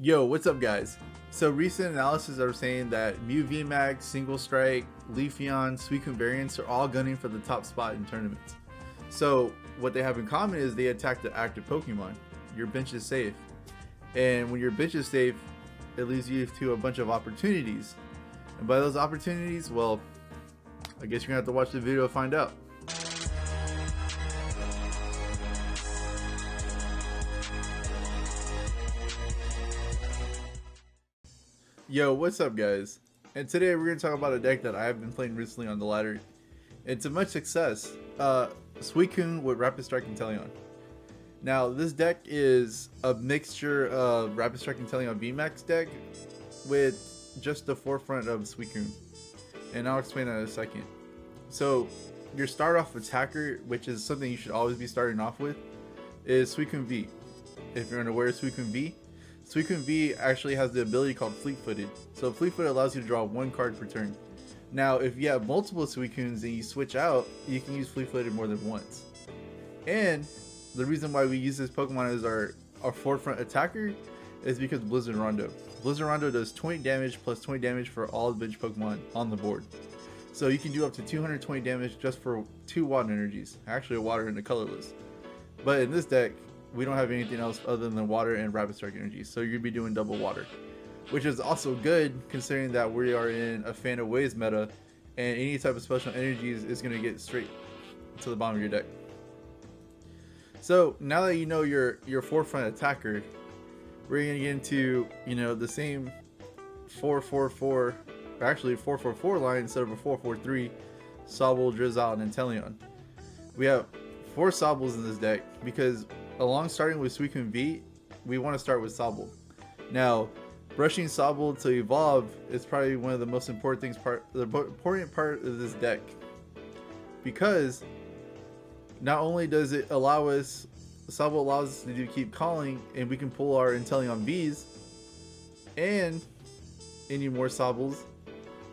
Yo, what's up guys? So recent analysis are saying that Mew VMAX, Single Strike, Leafeon, Suicune variants are all gunning for the top spot in tournaments. So what they have in common is they attack the active Pokemon. Your bench is safe. And when your bench is safe, it leads you to a bunch of opportunities. And by those opportunities, well, I guess you're gonna have to watch the video to find out. Yo, what's up guys? And today we're going to talk about a deck that I have been playing recently on the ladder. And to much success, Suicune with Rapid Strike Inteleon. Now this deck is a mixture of Rapid Strike Inteleon VMAX deck with just the forefront of Suicune. And I'll explain that in a second. So your start off attacker, which is something you should always be starting off with, is Suicune V. If you're unaware of Suicune V, Suicune V actually has the ability called Fleet-Footed. So Fleet-Footed allows you to draw one card per turn. Now, if you have multiple Suicunes and you switch out, you can use Fleet-Footed more than once. And the reason why we use this Pokemon as our forefront attacker is because Blizzard Rondo. Blizzard Rondo does 20 damage plus 20 damage for all the bench Pokemon on the board. So you can do up to 220 damage just for 2 water energies. Actually, a water and a colorless. But in this deck, we don't have anything else other than water and Rapid Strike energy, so you'd be doing double water, which is also good considering that we are in a Fan of Waves meta, and any type of special energies is going to get straight to the bottom of your deck. So now that you know your forefront attacker, we're going to get into the same 4-4-4, actually 4-4-4 line instead of a 4-4-3 Sobble, Drizzile, and Inteleon. We have 4 Sobbles in this deck because along starting with Suicune V, we want to start with Sobble. Now, brushing Sobble to evolve is probably one of the most important things, the important part of this deck, because not only does it allow us, Sobble allows us to keep calling, and we can pull our Inteleon Vs, and any more Sobbles,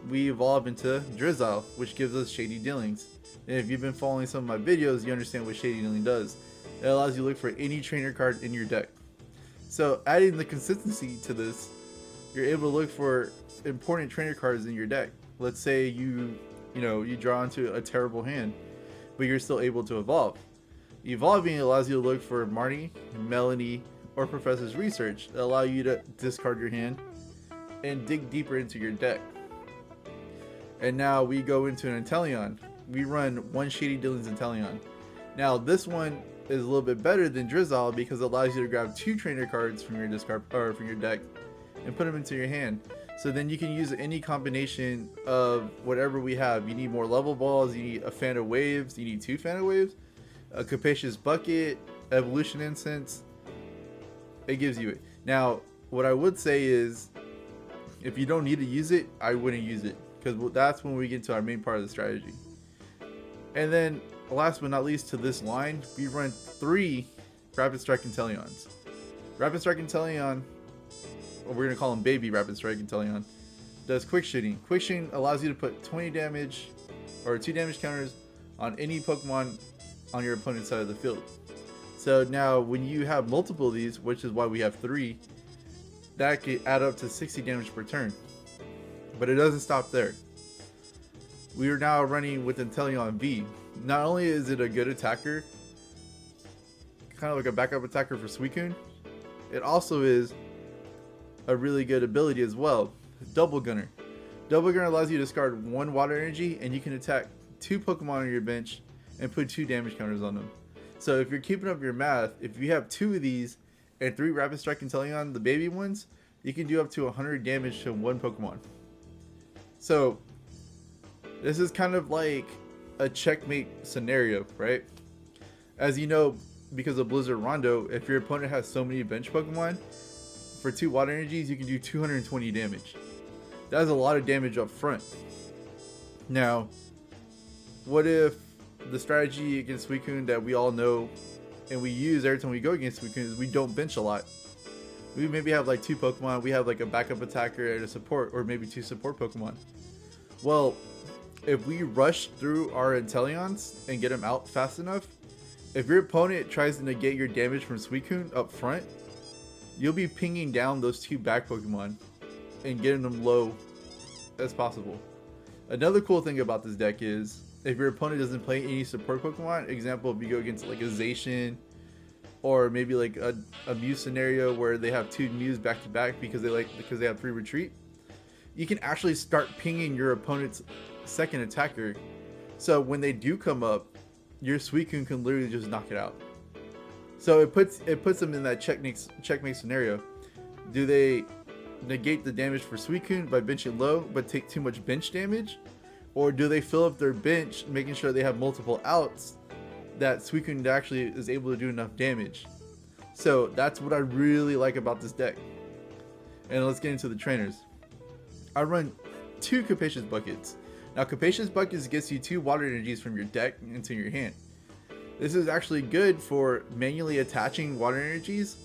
we evolve into Drizzile, which gives us Shady Dealings. And if you've been following some of my videos, you understand what Shady Dealing does. It allows you to look for any trainer card in your deck. So adding the consistency to this, you're able to look for important trainer cards in your deck. Let's say you draw into a terrible hand, but you're still able to evolve. Evolving allows you to look for Marnie, Melony, or Professor's Research that allow you to discard your hand and dig deeper into your deck. And now we go into an Inteleon. We run one Shady Dealings Inteleon. Now this one is a little bit better than Drizzile because it allows you to grab 2 trainer cards from your discard or from your deck and put them into your hand. So then you can use any combination of whatever we have. You need more level balls, you need a Fan of Waves, you need 2 Fan of Waves, a Capacious Bucket, Evolution Incense. It gives you it. Now, what I would say is, if you don't need to use it, I wouldn't use it, because that's when we get to our main part of the strategy. And then last but not least to this line, we run 3 Rapid Strike Inteleons. Rapid Strike Inteleon, or we're going to call him Baby Rapid Strike Inteleon, does Quick Shooting. Quick Shooting allows you to put 20 damage or 2 damage counters on any Pokemon on your opponent's side of the field. So now when you have multiple of these, which is why we have 3, that could add up to 60 damage per turn. But it doesn't stop there. We are now running with Inteleon V. Not only is it a good attacker, kind of like a backup attacker for Suicune, it also is a really good ability as well. Double Gunner. Double Gunner allows you to discard 1 water energy, and you can attack 2 Pokemon on your bench and put 2 damage counters on them. So if you're keeping up your math, if you have 2 of these and 3 Rapid Strike Inteleon, the baby ones, you can do up to 100 damage to 1 Pokemon. So this is kind of like a checkmate scenario, right? As you know, because of Blizzard Rondo, if your opponent has so many bench Pokemon, for 2 water energies, you can do 220 damage. That's a lot of damage up front. Now, what if the strategy against Suicune that we all know and we use every time we go against Suicune is we don't bench a lot? We maybe have like 2 Pokemon, we have like a backup attacker and a support, or maybe 2 support Pokemon. Well, if we rush through our Inteleons and get them out fast enough, if your opponent tries to negate your damage from Suicune up front, you'll be pinging down those 2 back Pokemon and getting them low as possible. Another cool thing about this deck is if your opponent doesn't play any support Pokemon, example, if you go against like a Zacian or maybe like a Mew scenario where they have 2 Mews back to back because they have free retreat, you can actually start pinging your opponent's second attacker. So when they do come up, your Suicune can literally just knock it out. So it puts them in that checkmate scenario. Do they negate the damage for Suicune by benching low but take too much bench damage? Or do they fill up their bench, making sure they have multiple outs that Suicune actually is able to do enough damage? So that's what I really like about this deck. And let's get into the trainers. I run 2 Capacious Buckets. Now Capacious Buckets gets you 2 water energies from your deck into your hand. This is actually good for manually attaching water energies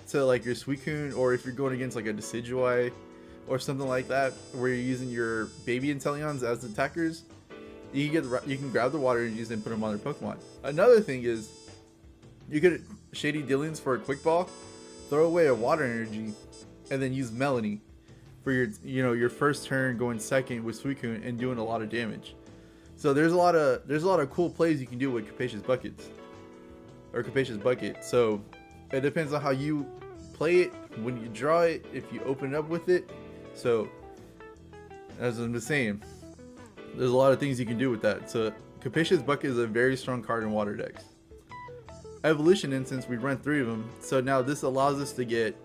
to like your Suicune, or if you're going against like a Decidueye or something like that, where you're using your baby Inteleons as attackers. You can grab the water energies and put them on their Pokemon. Another thing is, you could Shady Dealings for a quick ball, throw away a water energy, and then use Melony for your first turn going second with Suicune and doing a lot of damage. So there's a lot of cool plays you can do with Capacious Buckets or Capacious Bucket. So it depends on how you play it, when you draw it, if you open up with it. So as I'm just saying, there's a lot of things you can do with that. So Capacious Bucket is a very strong card in water decks. Evolution Incense, we run 3 of them. So now this allows us to get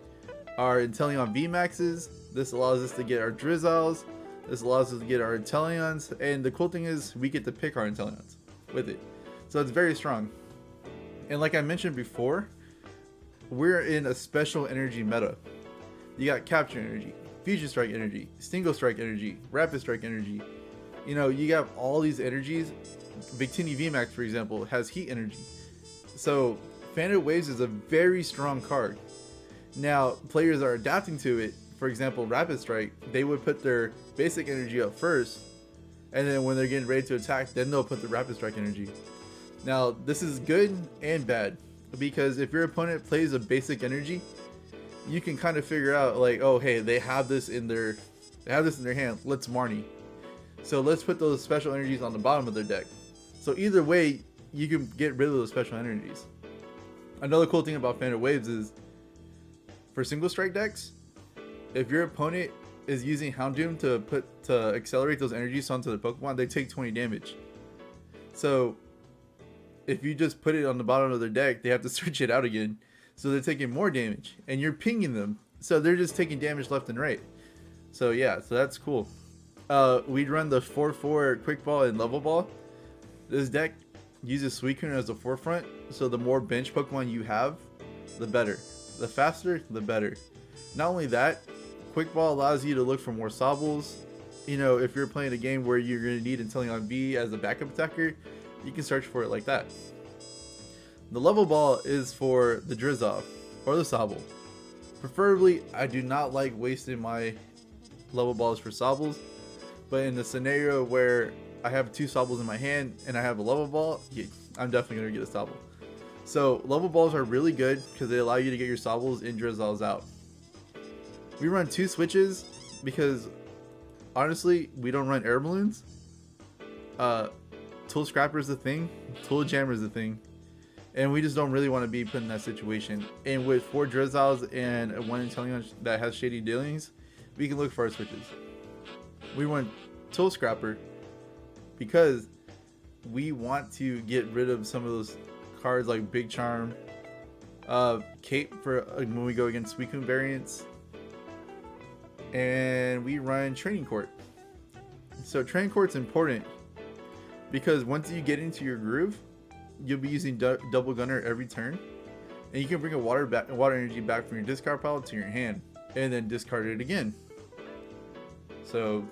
our Inteleon VMAXs. This allows us to get our Drizziles. This allows us to get our Inteleons. And the cool thing is we get to pick our Inteleons with it. So it's very strong. And like I mentioned before, we're in a special energy meta. You got Capture Energy, Fusion Strike Energy, Single Strike Energy, Rapid Strike Energy. You got all these energies. Victini VMAX, for example, has Heat Energy. So Fan of Waves is a very strong card. Now players are adapting to it. For example, Rapid Strike, they would put their basic energy up first, and then when they're getting ready to attack, then they'll put the Rapid Strike energy. Now this is good and bad, because if your opponent plays a basic energy, you can kind of figure out like, oh hey, they have this in their hand, let's Marnie. So let's put those special energies on the bottom of their deck. So either way, you can get rid of those special energies. Another cool thing about Fan of Waves is, for single strike decks, if your opponent is using Houndoom to accelerate those energies onto the Pokemon, they take 20 damage. So if you just put it on the bottom of their deck, they have to switch it out again. So they're taking more damage, and you're pinging them. So they're just taking damage left and right. So yeah, so that's cool. We'd run the 4/4 Quick Ball and Level Ball. This deck uses Suicune as a forefront, so the more bench Pokemon you have, the better. The faster, the better. Not only that, Quick Ball allows you to look for more Sobbles. If you're playing a game where you're going to need Inteleon V as a backup attacker, you can search for it like that. The Level Ball is for the Drizzile or the Sobble. Preferably, I do not like wasting my Level Balls for Sobbles, but in the scenario where I have 2 Sobbles in my hand and I have a Level Ball, yeah, I'm definitely going to get a Sobble. So Level Balls are really good because they allow you to get your Sobbles and Drizziles out. We run 2 switches because honestly, we don't run air balloons. Tool Scrapper is the thing, Tool Jammer is the thing, and we just don't really want to be put in that situation. And with 4 Drizziles and 1 Inteleon that has Shady Dealings, we can look for our switches. We run Tool Scrapper because we want to get rid of some of those cards like Big Charm, Cape for when we go against Suicune variants, and we run Training Court. So Training Court's important because once you get into your groove, you'll be using Double Gunner every turn, and you can bring a water energy back from your discard pile to your hand, and then discard it again. So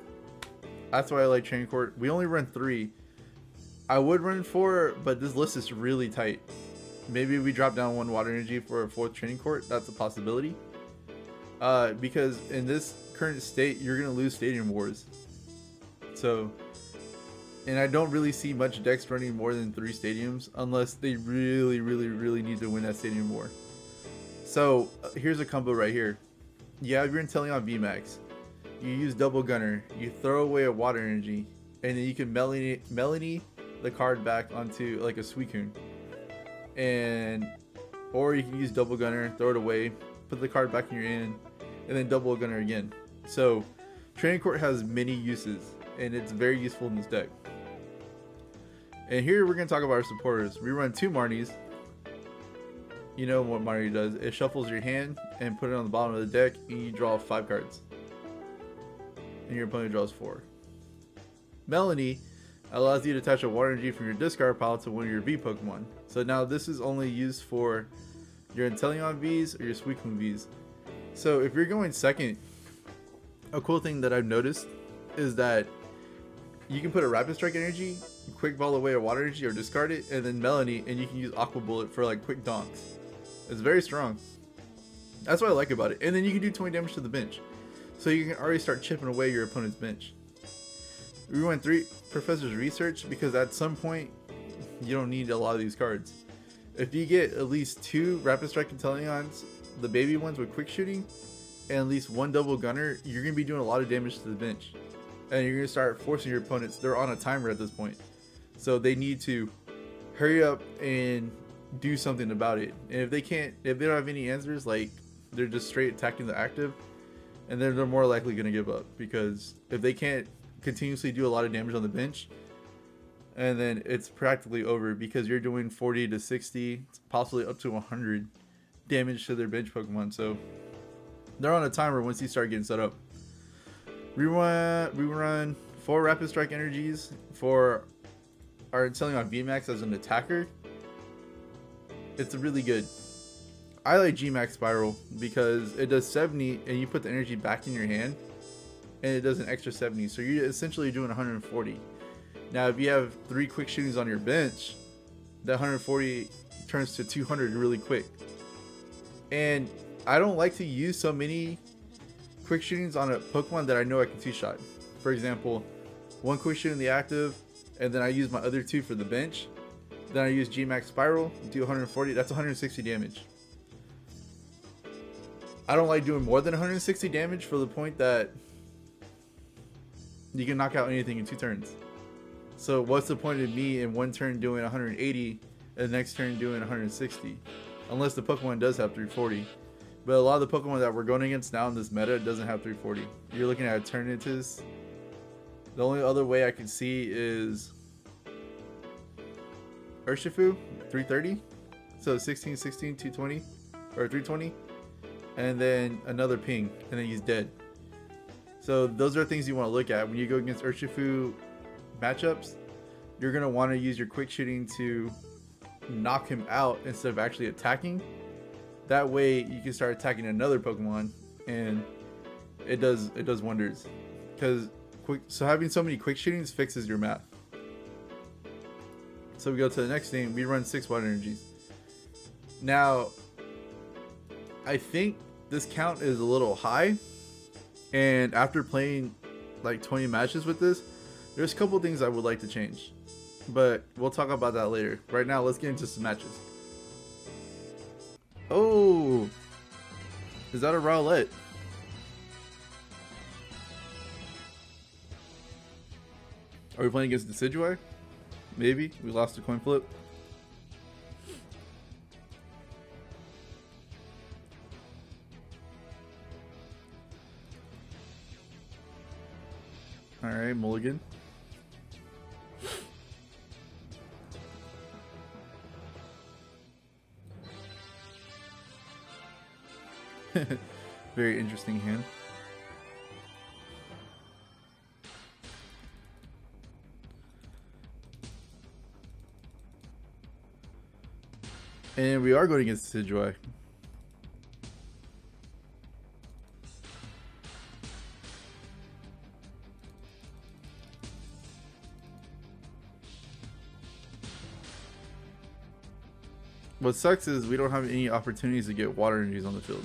that's why I like Training Court. We only run 3. I would run 4, but this list is really tight. Maybe we drop down 1 water energy for a 4th Training Court. That's a possibility. Because in this current state, you're going to lose Stadium Wars. So, and I don't really see much decks running more than 3 stadiums unless they really need to win that Stadium War. So here's a combo right here. You have your Inteleon VMAX. You use double gunner. You throw away a water energy, and then you can Melony the card back onto like a Suicune, or you can use double gunner, throw it away, put the card back in your hand, and then double gunner again. So Training Court has many uses, and it's very useful in this deck. And here we're going to talk about our supporters. We run 2 Marnies. You know what Marnie does. It shuffles your hand and put it on the bottom of the deck, and you draw 5 cards. And your opponent draws 4. Melony allows you to attach a water energy from your discard pile to one of your V Pokemon. So now this is only used for your Inteleon Vs or your Suicune Vs. So if you're going second, a cool thing that I've noticed is that you can put a Rapid Strike energy, quick ball away a water energy, or discard it, and then Melony, and you can use Aqua Bullet for like quick donks. It's very strong. That's what I like about it. And then you can do 20 damage to the bench. So you can already start chipping away your opponent's bench. We went 3 Professor's Research because at some point you don't need a lot of these cards. If you get at least 2 Rapid Strike Inteleons, the baby ones with quick shooting, and at least 1 double gunner, you're going to be doing a lot of damage to the bench. And you're going to start forcing your opponents. They're on a timer at this point. So they need to hurry up and do something about it. And if they don't have any answers, like they're just straight attacking the active, and then they're more likely going to give up. Because if they can't continuously do a lot of damage on the bench, and then it's practically over because you're doing 40 to 60, possibly up to 100 damage to their bench Pokemon. So they're on a timer once you start getting set up. We run 4 Rapid Strike energies for our Inteleon VMAX as an attacker. It's really good. I like GMAX Spiral because it does 70 and you put the energy back in your hand, and it does an extra 70, so you're essentially doing 140. Now if you have 3 quick shootings on your bench, that 140 turns to 200 really quick. And I don't like to use so many quick shootings on a Pokemon that I know I can 2-shot. For example, 1 quick shoot in the active, and then I use my other 2 for the bench. Then I use GMAX Spiral, do 140, that's 160 damage. I don't like doing more than 160 damage for the point that you can knock out anything in 2 turns. So what's the point of me in 1 turn doing 180 and the next turn doing 160? Unless the Pokemon does have 340. But a lot of the Pokemon that we're going against now in this meta doesn't have 340. You're looking at Eternatus. The only other way I can see is Urshifu, 330. So 16, 16, 220, or 320. And then another ping, and then he's dead. So those are things you want to look at when you go against Urshifu matchups. You're going to want to use your quick shooting to knock him out instead of actually attacking. That way you can start attacking another Pokemon, and it does wonders. Because having so many quick shootings fixes your math. So we go to the next thing. We run 6 water energies. Now I think this count is a little high, and after playing like 20 matches with this, there's a couple things I would like to change, but we'll talk about that later. Right now, let's get into some matches. Oh, is that a Rowlet? Are we playing against Decidueye? Maybe. We lost a coin flip. Alright, mulligan. Very interesting hand. And we are going against Decidueye. What sucks is we don't have any opportunities to get water energies on the field.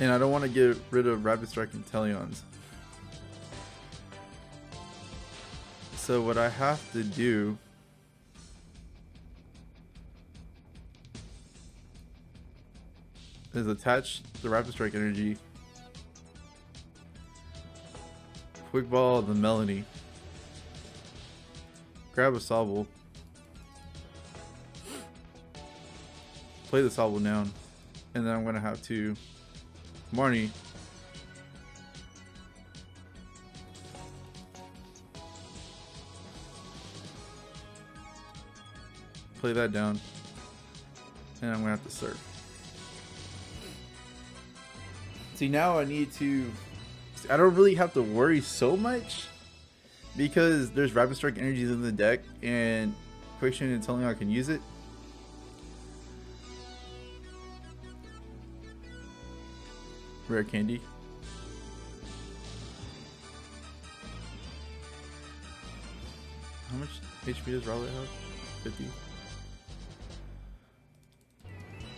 And I don't want to get rid of Rapid Strike Inteleons. So what I have to do is attach the Rapid Strike Energy, Quick Ball the Melony, grab a Sobble, play the Sobble down, and then I'm gonna have to Marnie play that down, and I'm gonna have to surf. See, now I need to, I don't really have to worry so much because there's Rapid Strike energies in the deck and Quickshin and Inteleon can use it. Rare candy. How much HP does Rowlet have? 50.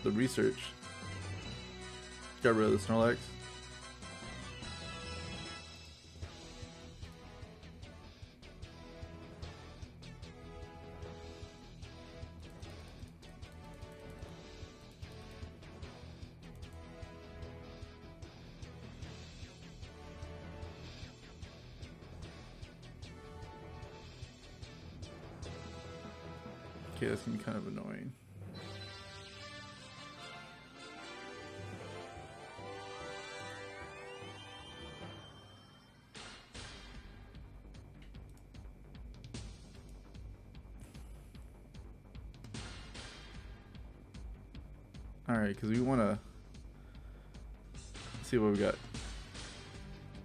The research. Got rid of the Snorlax. Okay, that's gonna be kind of annoying. Alright, because we want to see what we got.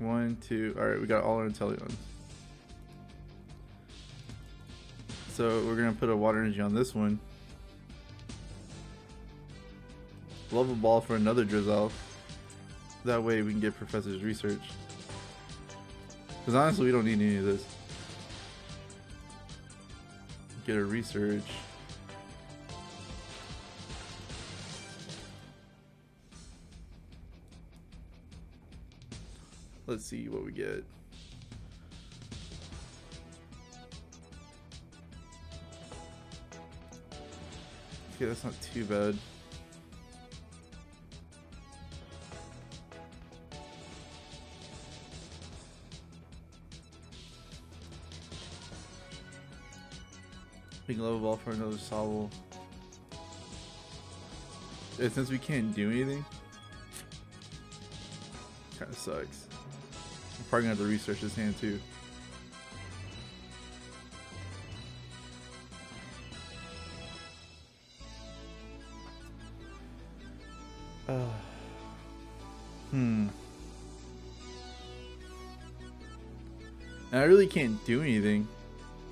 1, 2, alright, we got all our Inteleons. So we're going to put a water energy on this one. Level Ball for another Drizzile. That way we can get Professor's Research. Because honestly, we don't need any of this. Get a Research. Let's see what we get. Okay, that's not too bad. Big Level Ball for another Sobble. And since we can't do anything, kind of sucks. I'm probably gonna have to research this hand too. And I really can't do anything.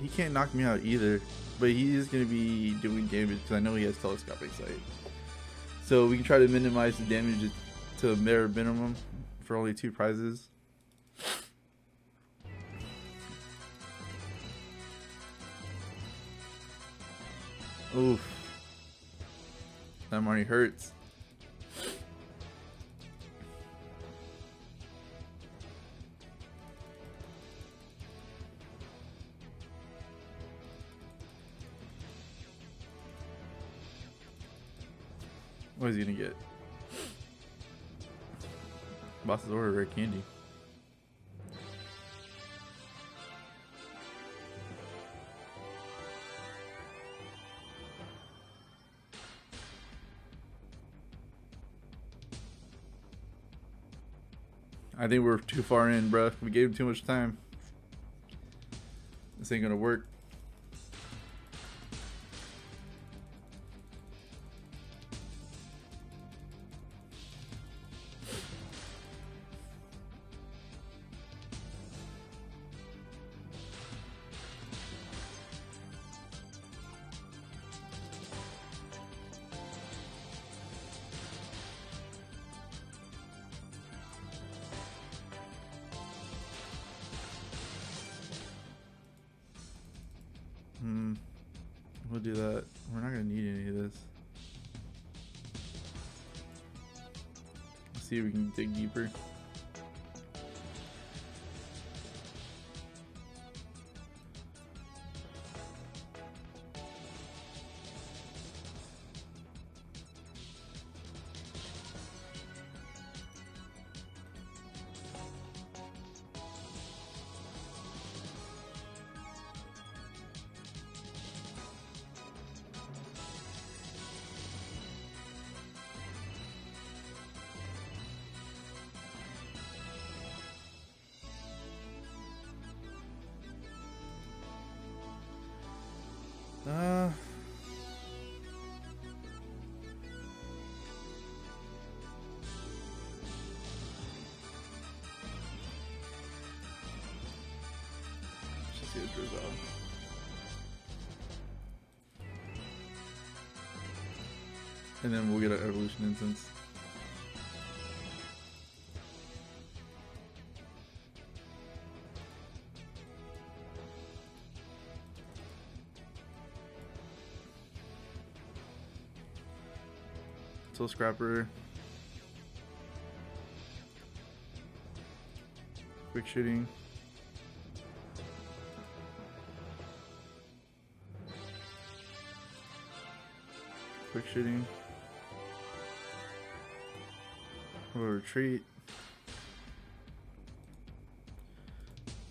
He can't knock me out either, but he is going to be doing damage because I know he has telescopic sight. So we can try to minimize the damage to a bare minimum for only 2 prizes. Oof. That Marnie hurts. What is he gonna get? Boss's order, rare candy. I think we're too far in, bruh. We gave him too much time. This ain't gonna work. We'll do that. We're not gonna need any of this. Let's see if we can dig deeper. And then we'll get an Evolution Incense. Tool Scrapper. Quick shooting. Quick shooting. We'll retreat.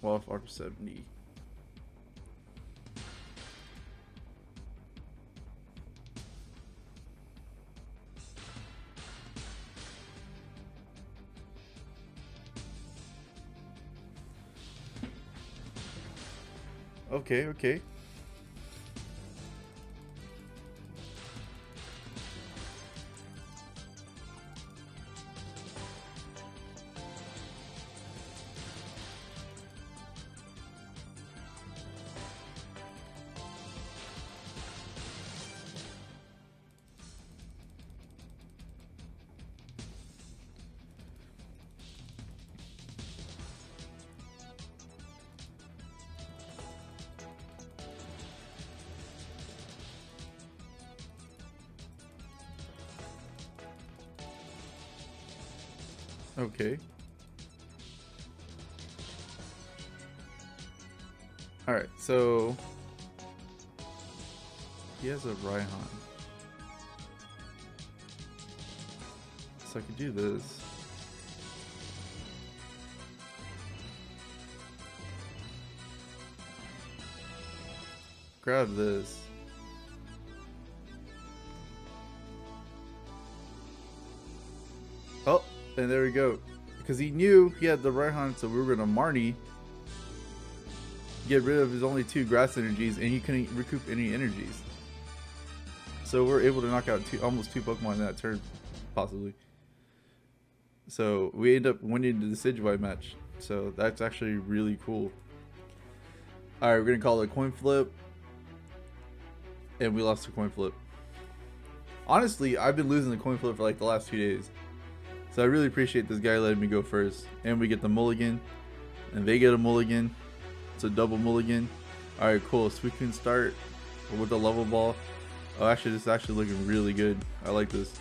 Wall of Arc 70. Okay, okay. Okay. Alright, so he has a Raihan. So I could do this. Grab this. Oh, and there we go. Because he knew he had the Raihan, so we were going to Marnie. Get rid of his only 2 grass energies, and he couldn't recoup any energies. So we're able to knock out almost 2 Pokemon in that turn, possibly. So we end up winning the Decidueye match. So that's actually really cool. Alright, we're going to call it a coin flip. And we lost the coin flip. Honestly, I've been losing the coin flip for like the last 2 days. So I really appreciate this guy letting me go first. And we get the mulligan. And they get a mulligan. It's a double mulligan. Alright, cool. Suicune start with the level ball. Oh, actually, this is actually looking really good. I like this.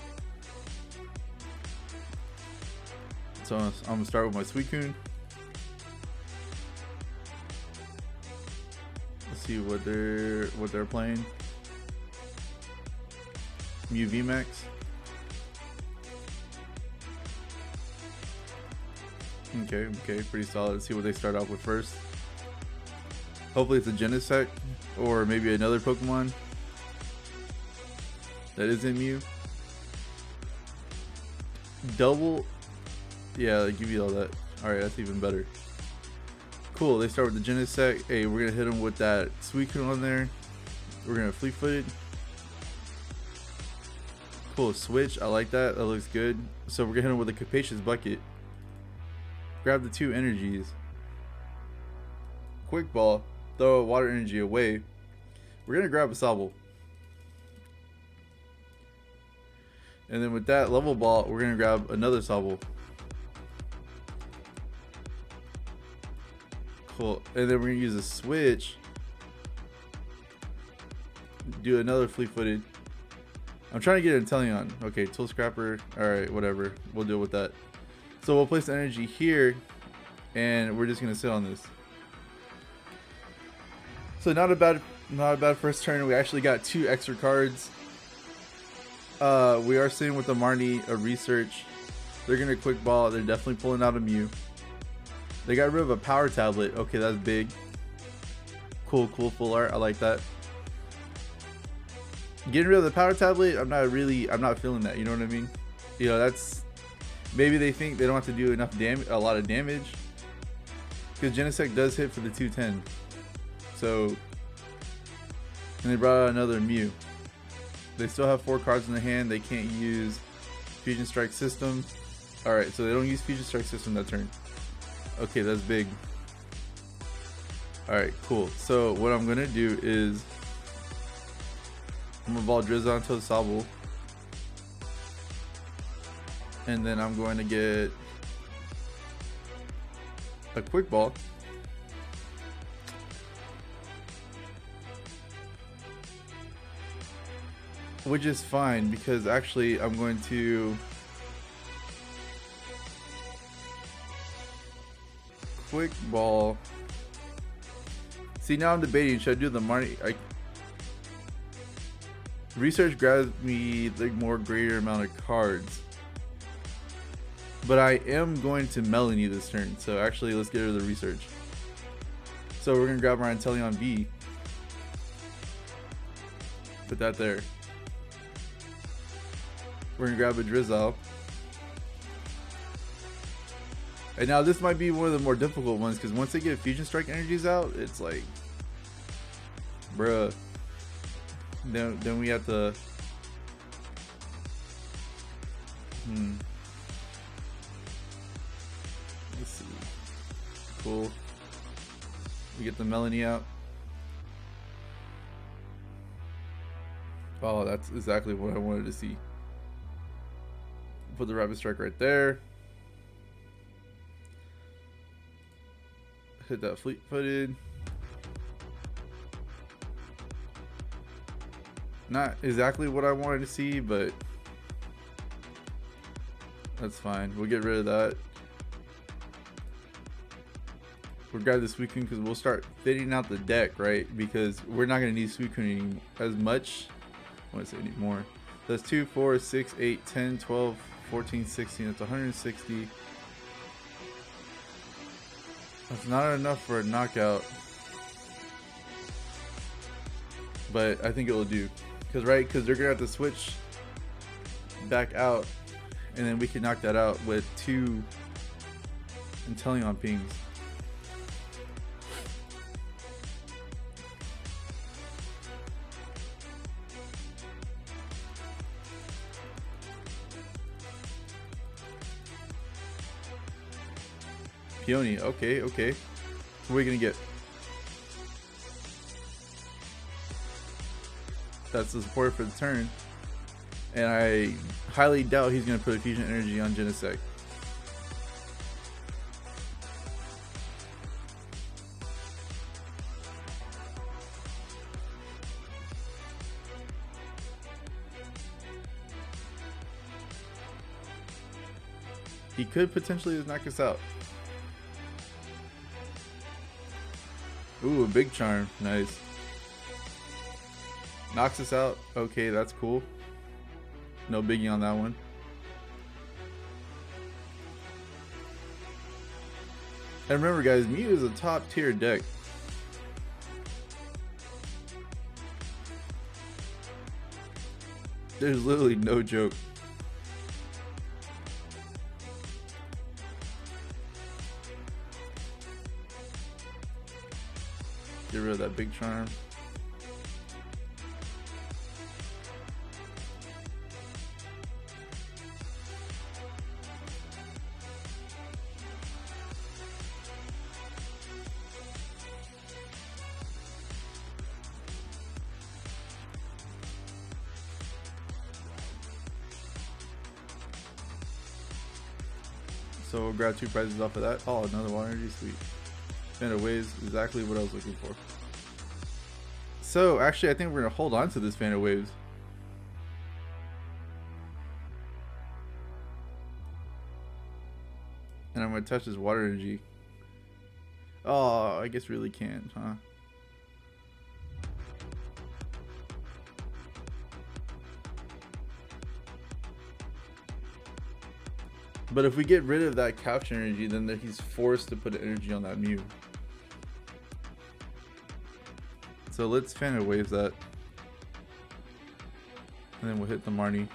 So I'm gonna start with my Suicune. Let's see what they're playing. Mew VMAX. Okay, pretty solid. Let's see what they start off with first. Hopefully it's a Genesect or maybe another Pokemon that isn't Mew. Double, yeah, they give you all that. Alright, that's even better. Cool, they start with the Genesect. Hey, we're gonna hit them with that Suicune on there. We're gonna Fleet-footed. Cool, switch, I like that, that looks good. So we're gonna hit them with a Capacious Bucket. Grab the 2 energies. Quick Ball, throw a water energy away. We're gonna grab a Sobble. And then with that Level Ball, we're gonna grab another Sobble. Cool. And then we're gonna use a switch. Do another Fleet-footed. I'm trying to get an Inteleon. Okay, Tool Scrapper. Alright, whatever. We'll deal with that. So we'll place the energy here, and we're just gonna sit on this. So not a bad first turn. We actually got 2 extra cards. We are sitting with the Marnie a research. They're gonna quick ball. They're definitely pulling out a Mew. They got rid of a power tablet. Okay, that's big. Cool full art. I like that. Getting rid of the power tablet, I'm not feeling that. You know what I mean? You know, that's maybe they think they don't have to do a lot of damage. Because Genesect does hit for the 210. So, and they brought out another Mew. They still have 4 cards in the hand. They can't use Fusion Strike System. Alright, so they don't use Fusion Strike System that turn. Okay, that's big. Alright, cool. So what I'm gonna do is I'm gonna ball Drizzile onto the Sobble. And then I'm going to get a quick ball. Which is fine because actually I'm going to quick ball. See, now I'm debating, should I do the Marnie? Research grabs me the more greater amount of cards. But I am going to Melony this turn, so actually let's get rid of the research. So we're gonna grab our Inteleon V. Put that there. We're gonna grab a Drizzile. And now this might be one of the more difficult ones because once they get Fusion Strike energies out, it's like, bruh. Then we have to. Let's see. Cool. We get the Melony out. Oh, that's exactly what I wanted to see. Put the Rapid Strike right there. Hit that Fleet-footed. Not exactly what I wanted to see, but that's fine. We'll get rid of that. We'll grab the Suicune because we'll start fitting out the deck, right? Because we're not going to need Suicune as much. I want to say anymore. That's 2, 4, 6, 8, 10, 12, 14, 16. That's 160. That's not enough for a knockout. But I think it will do. Because they're going to have to switch back out. And then we can knock that out with 2 Inteleon pings. Peony, okay. What are we gonna get? That's the support for the turn. And I highly doubt he's gonna put a Fusion Energy on Genesect. He could potentially just knock us out. Ooh, a big charm. Nice. Knocks us out. Okay, that's cool. No biggie on that one. And remember, guys, Mew is a top tier deck. There's literally no joke. Get rid of that big charm. So we'll grab 2 prizes off of that. Oh, another Water Energy, sweet. Fan of Waves, exactly what I was looking for. So actually, I think we're gonna hold on to this Fan of Waves. And I'm gonna touch this Water Energy. Oh, I guess really can't, huh? But if we get rid of that couch energy, then he's forced to put energy on that Mew. So let's Fan of Waves that. And then we'll hit the Marnie.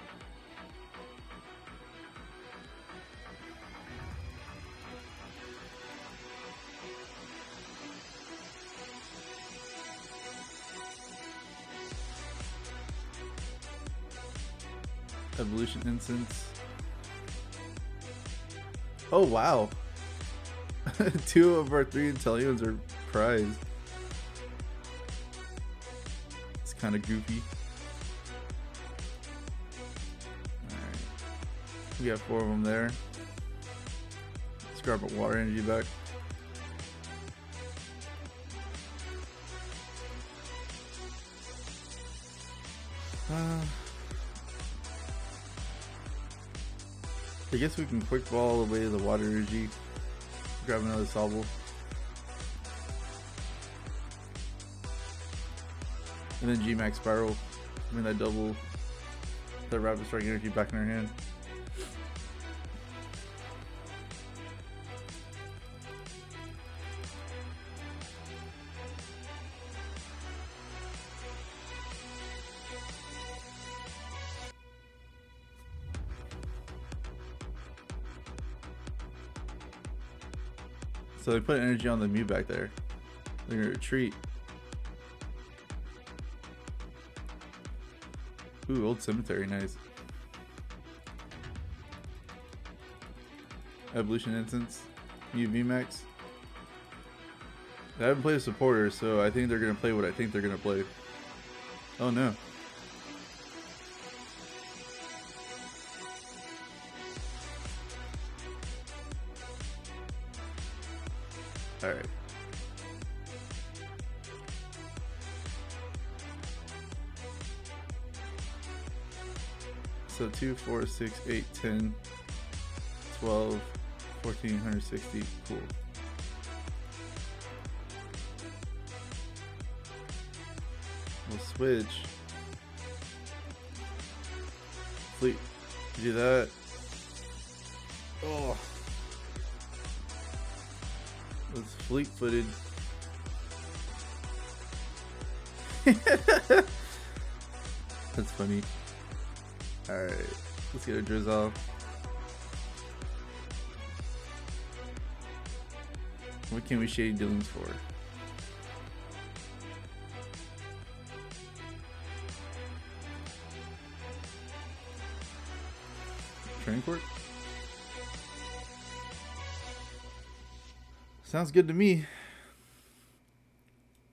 Evolution Incense. Oh wow. 2 of our 3 Inteleons are prized. It's kind of goofy. Alright. We got 4 of them there. Let's grab our water energy back. I guess we can quick ball away the water energy. Grab another Sobble. And then GMAX Spiral. I mean, that double the Rapid Strike energy back in our hand. So they put energy on the Mew back there. They're gonna retreat. Ooh, old cemetery, nice. Evolution Incense, Mew VMAX. I haven't played a supporter, so I think they're gonna play what I think they're gonna play. Oh no. Alright. So 2, 4, 6, 8, 10, 12, 14, 160. Cool. We'll switch. Fleet. Do that. Oh. It's fleet-footed. That's funny. Alright, let's get a Drizzile. What can we shade dealings for? Training Court? Sounds good to me.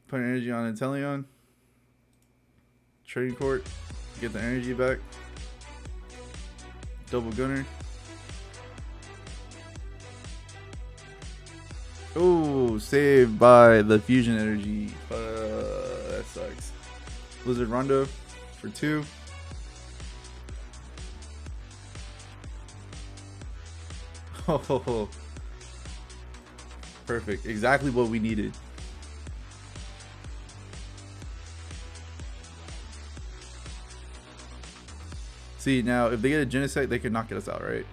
Put energy on Inteleon. Training Court. Get the energy back. Double Gunner. Oh, saved by the fusion energy. That sucks. Blizzard Rondo for 2. Oh, perfect. Exactly what we needed. See, now if they get a Genesect, they can knock us out, right?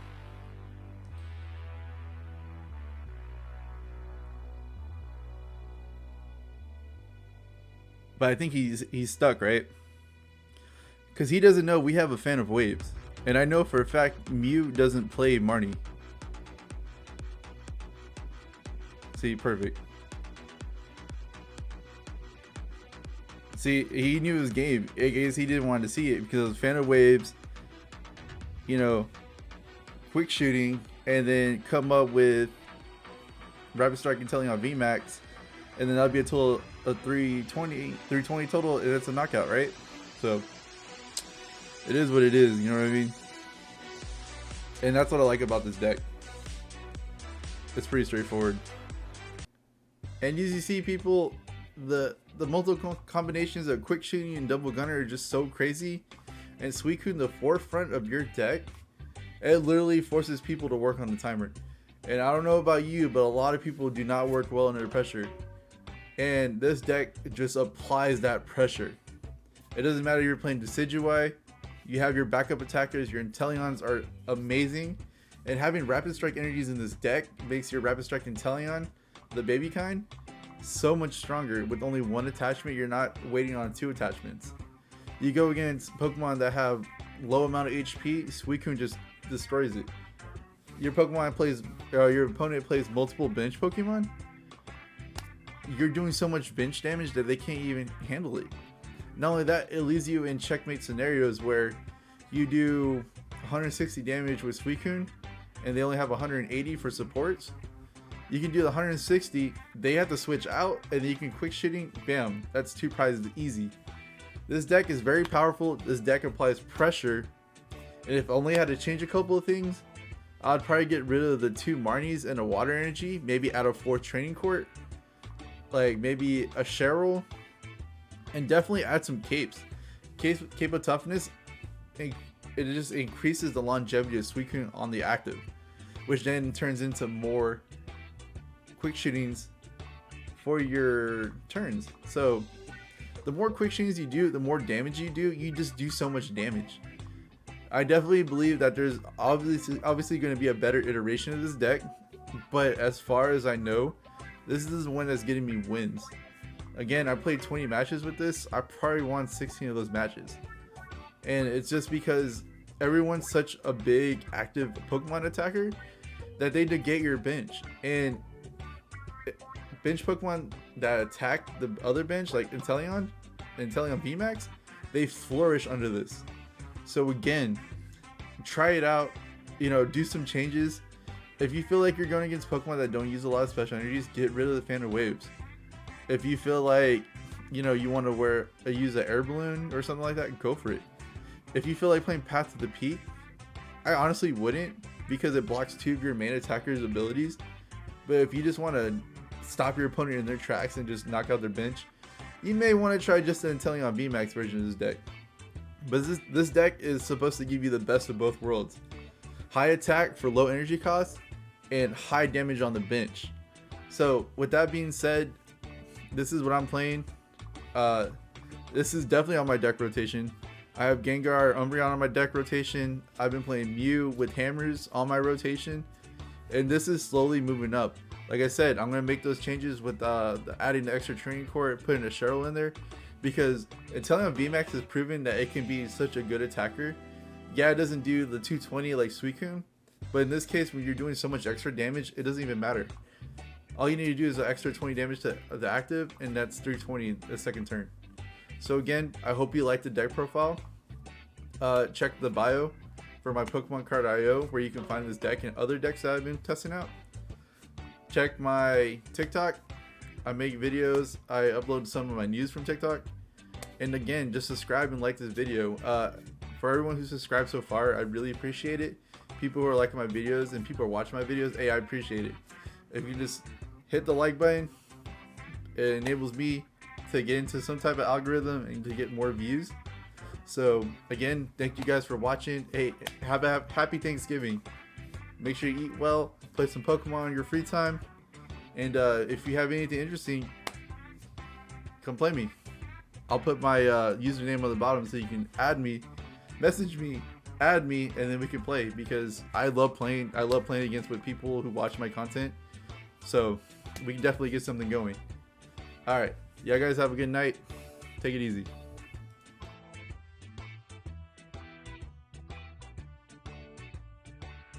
But I think he's stuck, right? Because he doesn't know we have a Fan of Waves. And I know for a fact Mew doesn't play Marnie. See, perfect. See, he knew his game. I guess he didn't want to see it because of Fan of Waves, you know, quick shooting, and then come up with Rapid Strike Inteleon VMAX, and then that'll be a total of 320 total, and it's a knockout, right? So it is what it is, you know what I mean? And that's what I like about this deck. It's pretty straightforward. And as you see, people, the multiple combinations of quick shooting and double gunner are just so crazy. And Suicune, the forefront of your deck, it literally forces people to work on the timer. And I don't know about you, but a lot of people do not work well under pressure. And this deck just applies that pressure. It doesn't matter if you're playing Decidueye, you have your backup attackers, your Inteleons are amazing. And having Rapid Strike energies in this deck makes your Rapid Strike Inteleon, the baby kind, so much stronger. With only 1 attachment, you're not waiting on 2 attachments. You go against Pokemon that have low amount of HP, Suicune just destroys it. Your opponent plays multiple bench Pokemon, you're doing so much bench damage that they can't even handle it. Not only that, it leaves you in checkmate scenarios where you do 160 damage with Suicune and they only have 180 for supports. You can do the 160, they have to switch out, and then you can quick shooting, bam, that's 2 prizes easy. This deck is very powerful. This deck applies pressure, And if only I had to change a couple of things, I'd probably get rid of the 2 Marnies and a Water Energy, maybe add a 4th Training Court, like maybe a Cheryl, and definitely add some capes. Cape of Toughness, it just increases the longevity of Suicune on the active, which then turns into more quick shootings for your turns. So the more quick shootings you do, the more damage you do. You just do so much damage. I definitely believe that there's obviously going to be a better iteration of this deck, but as far as I know, this is the one that's getting me wins. Again, I played 20 matches with this. I probably won 16 of those matches, and it's just because everyone's such a big active Pokemon attacker that they negate your bench. And bench Pokemon that attack the other bench, like Inteleon VMAX, they flourish under this. So again, try it out, do some changes. If you feel like you're going against Pokemon that don't use a lot of special energies, get rid of the Fan of Waves. If you feel like, you want to use an air balloon or something like that, go for it. If you feel like playing Path to the Peak, I honestly wouldn't, because it blocks 2 of your main attacker's abilities. But if you just want to stop your opponent in their tracks and just knock out their bench, you may want to try just the Inteleon VMAX version of this deck. But this deck is supposed to give you the best of both worlds. High attack for low energy cost and high damage on the bench. So with that being said, this is what I'm playing. This is definitely on my deck rotation. I have Gengar, Umbreon on my deck rotation. I've been playing Mew with hammers on my rotation, and this is slowly moving up. Like I said, I'm going to make those changes with adding the extra Training Court, putting a Cheryl in there, because Inteleon VMAX has proven that it can be such a good attacker. Yeah, it doesn't do the 220 like Suicune, but in this case, when you're doing so much extra damage, it doesn't even matter. All you need to do is an extra 20 damage to the active, and that's 320 the second turn. So again, I hope you like the deck profile. Check the bio for my Pokemon Card IO, where you can find this deck and other decks that I've been testing out. Check my TikTok. I make videos. I upload some of my news from TikTok. And again, just subscribe and like this video. For everyone who subscribed so far, I really appreciate it. People who are liking my videos and people who are watching my videos, hey, I appreciate it. If you just hit the like button, it enables me to get into some type of algorithm and to get more views. So again, thank you guys for watching. Hey, have a happy Thanksgiving. Make sure you eat well, play some Pokemon in your free time, and if you have anything interesting, come play me. I'll put my username on the bottom so you can add me, message me, add me, and then we can play, because I love playing against with people who watch my content. So we can definitely get something going. All right, y'all guys have a good night. Take it easy.